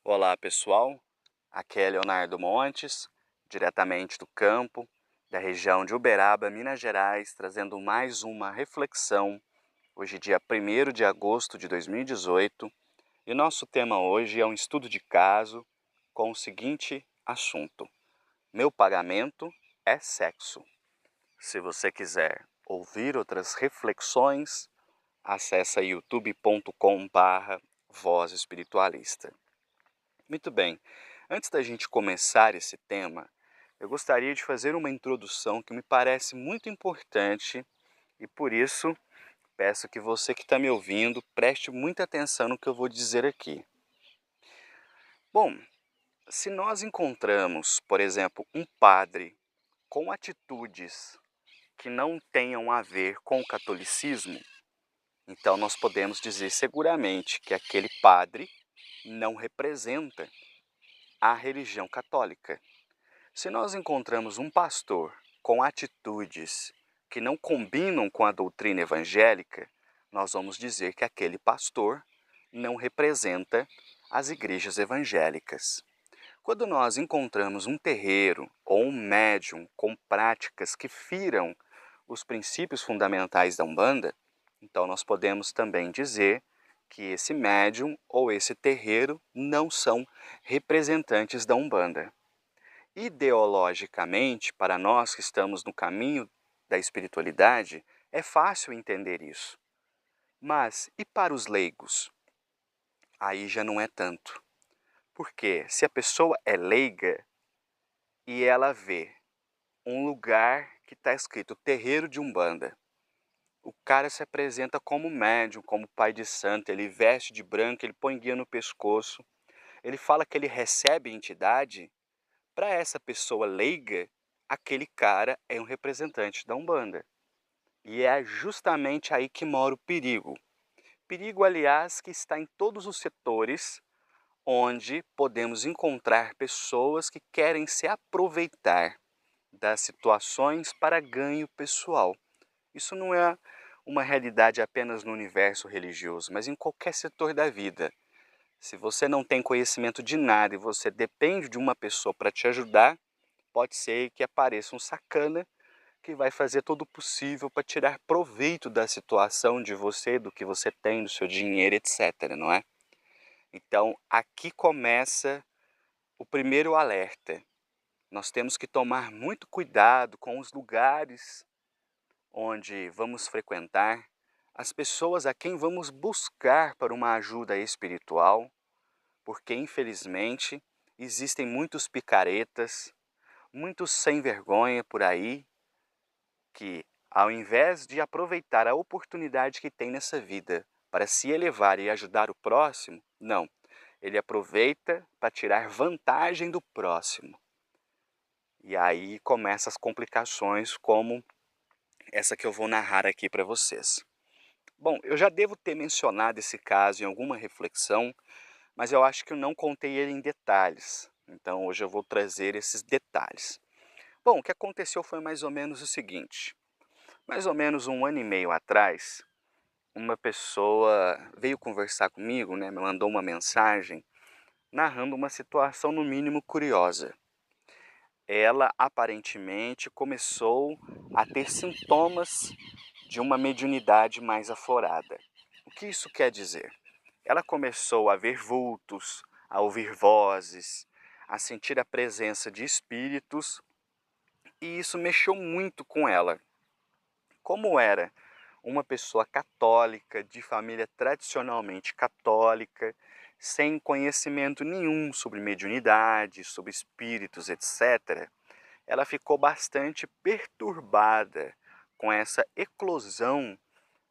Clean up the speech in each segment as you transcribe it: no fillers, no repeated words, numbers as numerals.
Olá pessoal, aqui é Leonardo Montes, diretamente do campo, da região de Uberaba, Minas Gerais, trazendo mais uma reflexão, hoje dia 1º de agosto de 2018, e nosso tema hoje é um estudo de caso com o seguinte assunto: meu pagamento é sexo. Se você quiser ouvir outras reflexões, acessa youtube.com/voz espiritualista. Muito bem, antes da gente começar esse tema, eu gostaria de fazer uma introdução que me parece muito importante e por isso peço que você que está me ouvindo preste muita atenção no que eu vou dizer aqui. Bom, se nós encontramos, por exemplo, um padre com atitudes que não tenham a ver com o catolicismo, então nós podemos dizer seguramente que aquele padre não representa a religião católica. Se nós encontramos um pastor com atitudes que não combinam com a doutrina evangélica, nós vamos dizer que aquele pastor não representa as igrejas evangélicas. Quando nós encontramos um terreiro ou um médium com práticas que firam os princípios fundamentais da Umbanda, então nós podemos também dizer que esse médium ou esse terreiro não são representantes da Umbanda. Ideologicamente, para nós que estamos no caminho da espiritualidade, é fácil entender isso. Mas e para os leigos? Aí já não é tanto. Porque se a pessoa é leiga e ela vê um lugar que está escrito terreiro de Umbanda, o cara se apresenta como médium, como pai de santo, ele veste de branco, ele põe guia no pescoço, ele fala que ele recebe entidade. Para essa pessoa leiga, aquele cara é um representante da Umbanda. E é justamente aí que mora o perigo. Perigo, aliás, que está em todos os setores onde podemos encontrar pessoas que querem se aproveitar das situações para ganho pessoal. Isso não é uma realidade apenas no universo religioso, mas em qualquer setor da vida. Se você não tem conhecimento de nada e você depende de uma pessoa para te ajudar, pode ser que apareça um sacana que vai fazer todo o possível para tirar proveito da situação de você, do que você tem, do seu dinheiro, etc, não é? Então, aqui começa o primeiro alerta. Nós temos que tomar muito cuidado com os lugares onde vamos frequentar, as pessoas a quem vamos buscar para uma ajuda espiritual, porque infelizmente existem muitos picaretas, muitos sem vergonha por aí, que ao invés de aproveitar a oportunidade que tem nessa vida para se elevar e ajudar o próximo, não. Ele aproveita para tirar vantagem do próximo. E aí começam as complicações como essa que eu vou narrar aqui para vocês. Bom, eu já devo ter mencionado esse caso em alguma reflexão, mas eu acho que eu não contei ele em detalhes. Então hoje eu vou trazer esses detalhes. Bom, o que aconteceu foi mais ou menos o seguinte. Mais ou menos 1 ano e meio atrás, uma pessoa veio conversar comigo, né, me mandou uma mensagem narrando uma situação no mínimo curiosa. Ela aparentemente começou a ter sintomas de uma mediunidade mais aflorada. O que isso quer dizer? Ela começou a ver vultos, a ouvir vozes, a sentir a presença de espíritos, e isso mexeu muito com ela. Como era uma pessoa católica, de família tradicionalmente católica, sem conhecimento nenhum sobre mediunidade, sobre espíritos, etc., ela ficou bastante perturbada com essa eclosão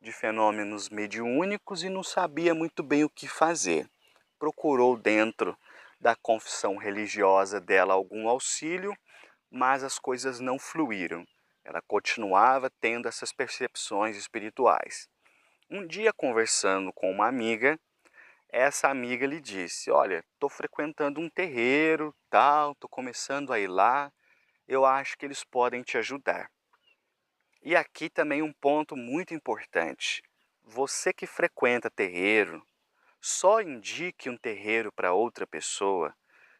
de fenômenos mediúnicos e não sabia muito bem o que fazer. Procurou dentro da confissão religiosa dela algum auxílio, mas as coisas não fluíram. Ela continuava tendo essas percepções espirituais. Um dia, conversando com uma amiga, essa amiga lhe disse: olha, estou frequentando um terreiro, tal, estou começando a ir lá, eu acho que eles podem te ajudar. E aqui também um ponto muito importante. Você que frequenta terreiro, Só indique um terreiro para outra pessoa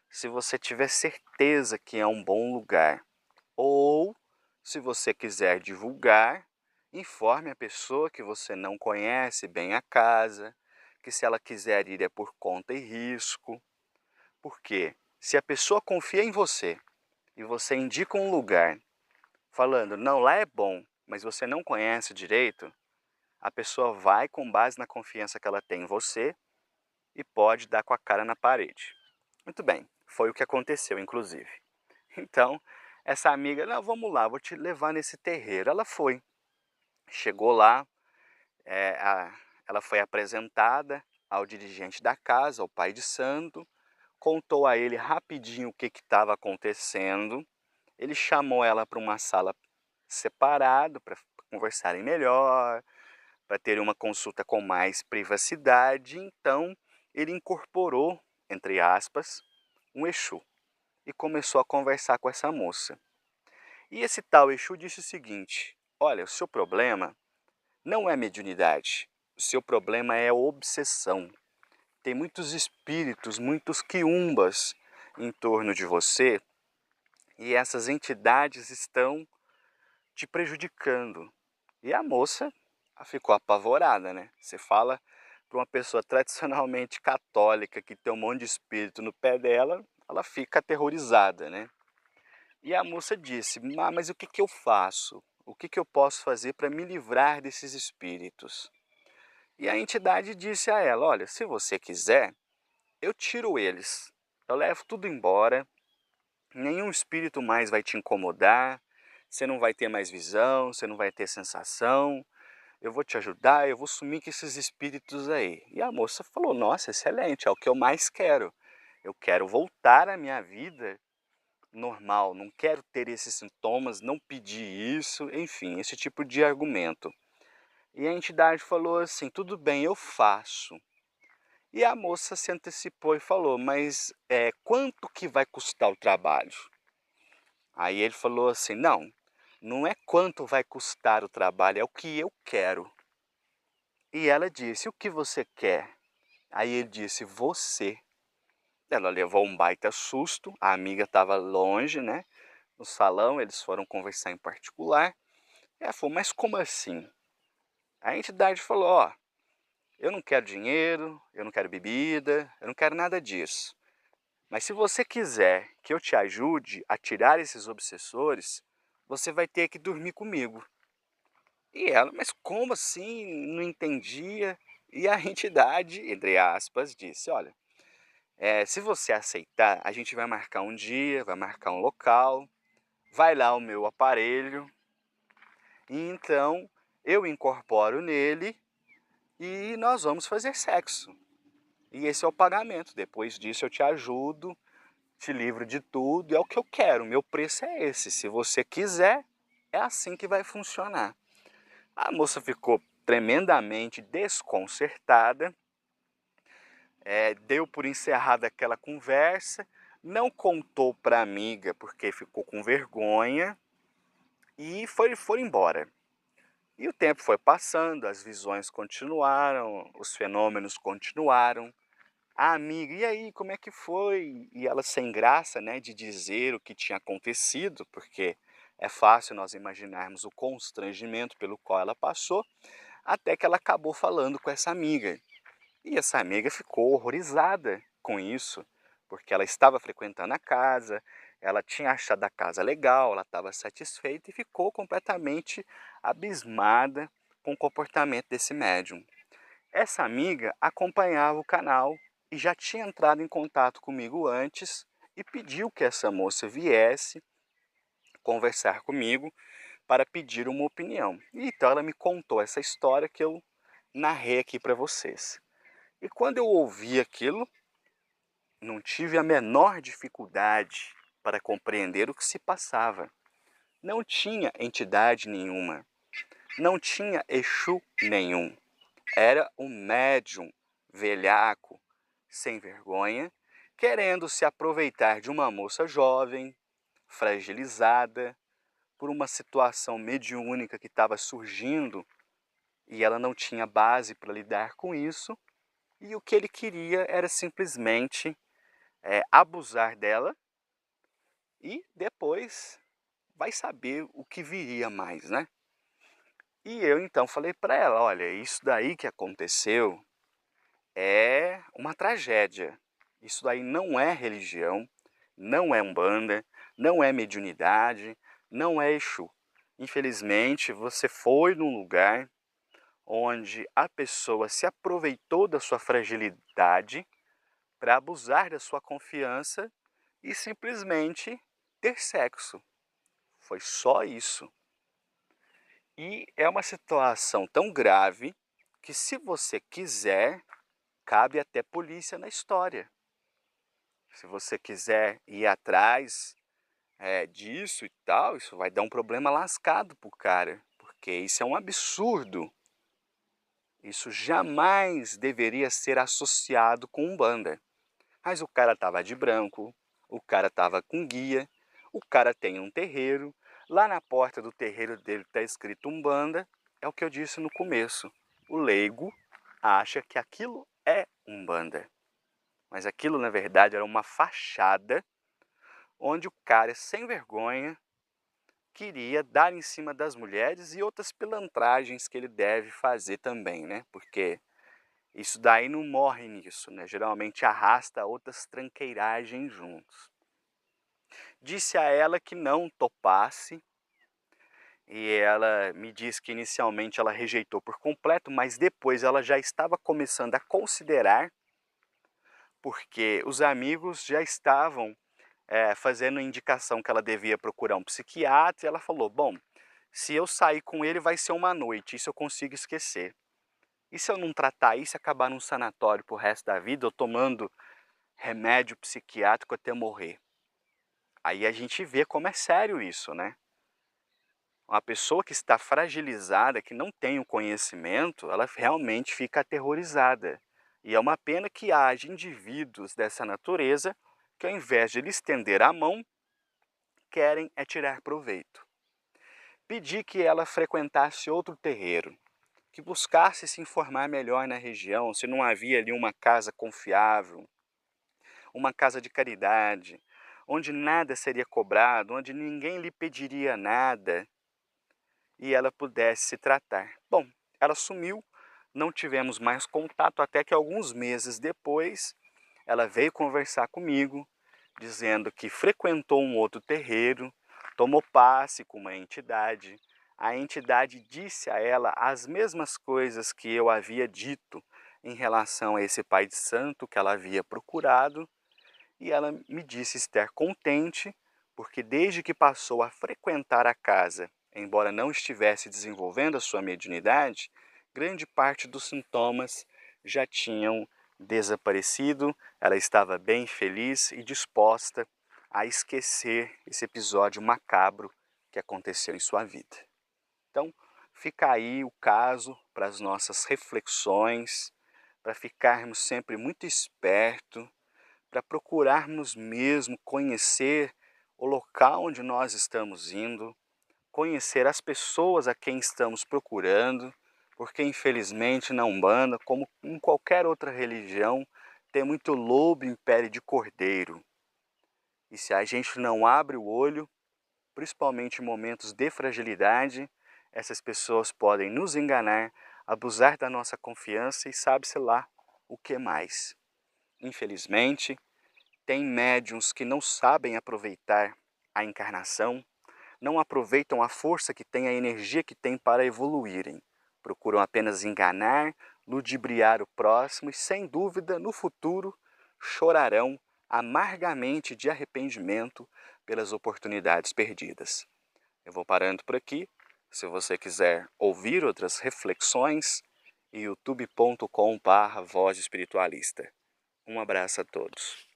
se você tiver certeza que é um bom lugar. Ou, se você quiser divulgar, informe a pessoa que você não conhece bem a casa, que se ela quiser ir é por conta e risco. Porque se a pessoa confia em você e você indica um lugar falando, não, lá é bom, mas você não conhece direito, a pessoa vai com base na confiança que ela tem em você e pode dar com a cara na parede. Muito bem, foi o que aconteceu, inclusive. Então, essa amiga, não, vamos lá, vou te levar nesse terreiro. Ela foi, chegou lá, é, ela foi apresentada ao dirigente da casa, ao pai de santo, contou a ele rapidinho o que estava acontecendo. Ele chamou ela para uma sala separada para conversarem melhor, para ter uma consulta com mais privacidade. Então, ele incorporou, entre aspas, um Exu e começou a conversar com essa moça. E esse tal Exu disse o seguinte: olha, o seu problema não é mediunidade, o seu problema é obsessão. Tem muitos espíritos, muitos quiumbas em torno de você e essas entidades estão te prejudicando. E a moça ficou apavorada, né? Você fala para uma pessoa tradicionalmente católica que tem um monte de espírito no pé dela, ela fica aterrorizada, né? E a moça disse, mas o que que eu faço? O que que eu posso fazer para me livrar desses espíritos? E a entidade disse a ela, olha, se você quiser, eu tiro eles. Eu levo tudo embora, nenhum espírito mais vai te incomodar, você não vai ter mais visão, você não vai ter sensação, eu vou te ajudar, eu vou sumir com esses espíritos aí. E a moça falou, nossa, excelente, é o que eu mais quero. Eu quero voltar à minha vida normal, não quero ter esses sintomas, não pedi isso, enfim, esse tipo de argumento. E a entidade falou assim, tudo bem, eu faço. E a moça se antecipou e falou, mas quanto que vai custar o trabalho? Aí ele falou assim, não, não é quanto vai custar o trabalho, é o que eu quero. E ela disse, o que você quer? Aí ele disse, você. Ela levou um baita susto, a amiga estava longe, né? No salão, eles foram conversar em particular. E ela falou, mas como assim? A entidade falou, ó, eu não quero dinheiro, eu não quero bebida, eu não quero nada disso. Mas se você quiser que eu te ajude a tirar esses obsessores, você vai ter que dormir comigo. E ela, mas como assim? Não entendia. E a entidade, entre aspas, disse, olha, se você aceitar, a gente vai marcar um dia, vai marcar um local, vai lá o meu aparelho, e então eu incorporo nele e nós vamos fazer sexo. E esse é o pagamento. Depois disso eu te ajudo, te livro de tudo, é o que eu quero. O meu preço é esse. Se você quiser, é assim que vai funcionar. A moça ficou tremendamente desconcertada, deu por encerrada aquela conversa, não contou para a amiga porque ficou com vergonha e foi embora. E o tempo foi passando, as visões continuaram, os fenômenos continuaram. A amiga, e aí, como é que foi? E ela sem graça, né, de dizer o que tinha acontecido, porque é fácil nós imaginarmos o constrangimento pelo qual ela passou, até que ela acabou falando com essa amiga. E essa amiga ficou horrorizada com isso, porque ela estava frequentando a casa, ela tinha achado a casa legal, ela estava satisfeita e ficou completamente abismada com o comportamento desse médium. Essa amiga acompanhava o canal e já tinha entrado em contato comigo antes e pediu que essa moça viesse conversar comigo para pedir uma opinião. E então ela me contou essa história que eu narrei aqui para vocês. E quando eu ouvi aquilo, não tive a menor dificuldade para compreender o que se passava. Não tinha entidade nenhuma, não tinha Exu nenhum. Era um médium velhaco, sem vergonha, querendo se aproveitar de uma moça jovem, fragilizada, por uma situação mediúnica que estava surgindo e ela não tinha base para lidar com isso, e o que ele queria era simplesmente abusar dela e depois vai saber o que viria mais, né? E eu então falei para ela: olha, isso daí que aconteceu é uma tragédia. Isso daí não é religião, não é umbanda, não é mediunidade, não é Exu. Infelizmente, você foi num lugar onde a pessoa se aproveitou da sua fragilidade para abusar da sua confiança e simplesmente ter sexo. Foi só isso. E é uma situação tão grave que, se você quiser, cabe até polícia na história. Se você quiser ir atrás disso e tal, isso vai dar um problema lascado pro cara, porque isso é um absurdo. Isso jamais deveria ser associado com Umbanda. Mas o cara tava de branco, o cara tava com guia, o cara tem um terreiro, lá na porta do terreiro dele está escrito Umbanda, é o que eu disse no começo. O leigo acha que aquilo é Umbanda. Mas aquilo, na verdade, era uma fachada onde o cara, sem vergonha, queria dar em cima das mulheres e outras pilantragens que ele deve fazer também, né? Porque isso daí não morre nisso, né? Geralmente arrasta outras tranqueiragens juntos. Disse a ela que não topasse e ela me disse que inicialmente ela rejeitou por completo, mas depois ela já estava começando a considerar, porque os amigos já estavam fazendo indicação que ela devia procurar um psiquiatra, e ela falou: bom, se eu sair com ele vai ser uma noite, isso eu consigo esquecer. E se eu não tratar isso e acabar num sanatório pro resto da vida, ou tomando remédio psiquiátrico até morrer? Aí a gente vê como é sério isso, né? Uma pessoa que está fragilizada, que não tem o conhecimento, ela realmente fica aterrorizada. E é uma pena que haja indivíduos dessa natureza que, ao invés de lhe estender a mão, querem é tirar proveito. Pedi que ela frequentasse outro terreiro, que buscasse se informar melhor na região, se não havia ali uma casa confiável, uma casa de caridade, onde nada seria cobrado, onde ninguém lhe pediria nada e ela pudesse se tratar. Bom, ela sumiu, não tivemos mais contato até que alguns meses depois ela veio conversar comigo, dizendo que frequentou um outro terreiro, tomou passe com uma entidade. A entidade disse a ela as mesmas coisas que eu havia dito em relação a esse pai de santo que ela havia procurado, e ela me disse estar contente, porque desde que passou a frequentar a casa, embora não estivesse desenvolvendo a sua mediunidade, grande parte dos sintomas já tinham desaparecido, ela estava bem feliz e disposta a esquecer esse episódio macabro que aconteceu em sua vida. Então, fica aí o caso para as nossas reflexões, para ficarmos sempre muito espertos, para procurarmos mesmo conhecer o local onde nós estamos indo, conhecer as pessoas a quem estamos procurando, porque infelizmente na Umbanda, como em qualquer outra religião, tem muito lobo em pele de cordeiro. E se a gente não abre o olho, principalmente em momentos de fragilidade, essas pessoas podem nos enganar, abusar da nossa confiança e sabe-se lá o que mais. Infelizmente, tem médiuns que não sabem aproveitar a encarnação, não aproveitam a força que tem, a energia que tem para evoluírem. Procuram apenas enganar, ludibriar o próximo e, sem dúvida, no futuro chorarão amargamente de arrependimento pelas oportunidades perdidas. Eu vou parando por aqui. Se você quiser ouvir outras reflexões, youtube.com/voz espiritualista. Um abraço a todos.